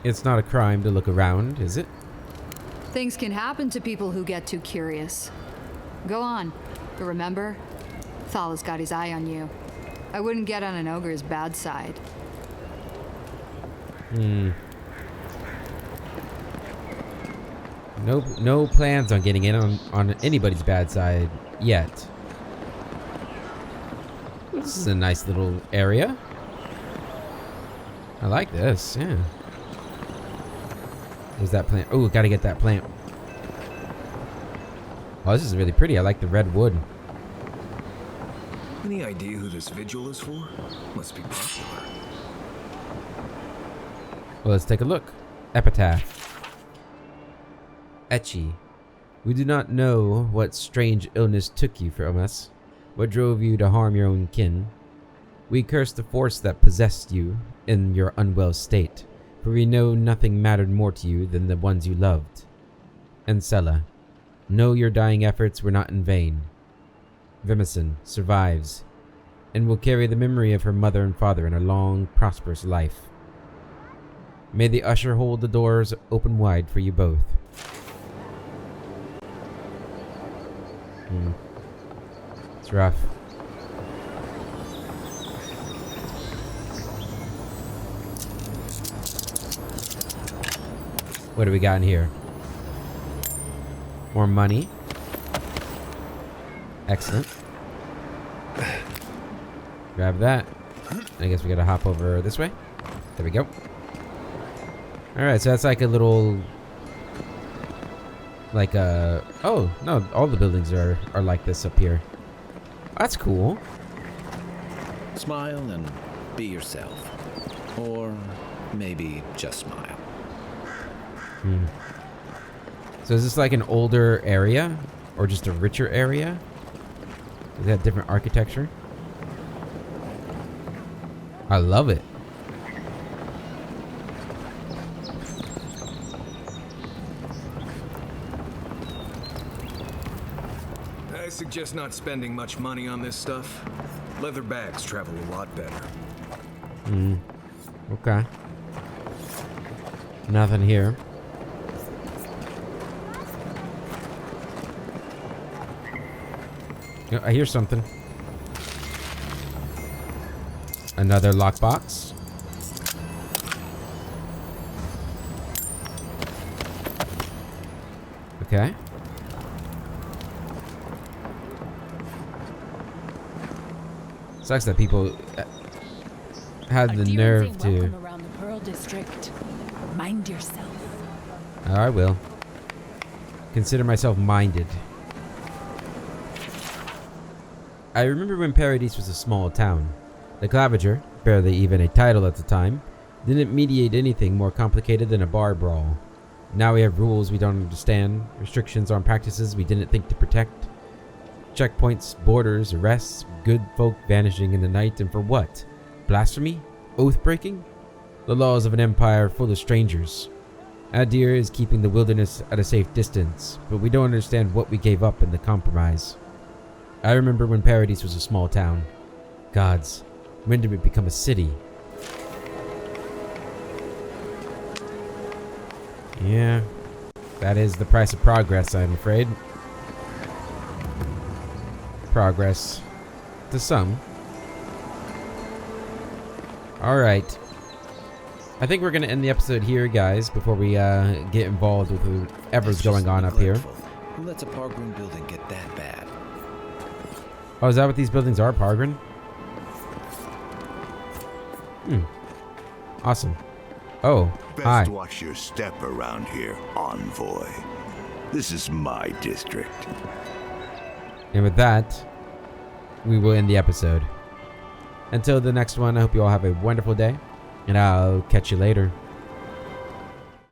S1: It's not a crime to look around, is it?
S3: Things can happen to people who get too curious. Go on. But remember, Thala's got his eye on you. I wouldn't get on an ogre's bad side.
S1: No plans on getting in on anybody's bad side yet. This is a nice little area. I like this, yeah. There's that plant. Oh, gotta get that plant. Oh, this is really pretty. I like the red wood.
S12: Any idea who this vigil is for? Must be popular.
S1: Well, let's take a look. Epitaph. Etchi. We do not know what strange illness took you from us. What drove you to harm your own kin? We curse the force that possessed you in your unwell state, for we know nothing mattered more to you than the ones you loved. Ancella, know your dying efforts were not in vain. Vimison survives, and will carry the memory of her mother and father in a long, prosperous life. May the usher hold the doors open wide for you both. It's rough. What do we got in here? More money. Excellent. Grab that. I guess we gotta hop over this way. There we go. Alright, so that's like a little... Like a... Oh, no, all the buildings are like this up here. That's cool.
S4: Smile and be yourself. Or maybe just smile.
S1: So is this like an older area? Or just a richer area? Does it have different architecture? I love it.
S12: I suggest not spending much money on this stuff. Leather bags travel a lot better.
S1: Okay. Nothing here. Oh, I hear something. Another lockbox. Okay. Sucks that people had the nerve to.
S17: Around the Pearl District. Mind yourself.
S1: Oh, I will. Consider myself minded. I remember when Paradise was a small town. The Clavager, barely even a title at the time, didn't mediate anything more complicated than a bar brawl. Now we have rules we don't understand, restrictions on practices we didn't think to protect, checkpoints, borders, arrests, good folk vanishing in the night, and for what? Blasphemy? Oath-breaking? The laws of an empire full of strangers. Adir is keeping the wilderness at a safe distance, but we don't understand what we gave up in the compromise. I remember when Paradise was a small town. Gods, when did it become a city? Yeah, that is the price of progress, I'm afraid. Progress. To some. Alright. I think we're going to end the episode here, guys, before we get involved with whatever's going on up here.
S14: Who lets a parkroom building get that bad?
S1: Oh, is that what these buildings are, Pargrin? Awesome. Oh, hi.
S21: Best watch your step around here, envoy. This is my district.
S1: And with that, we will end the episode. Until the next one, I hope you all have a wonderful day, and I'll catch you later.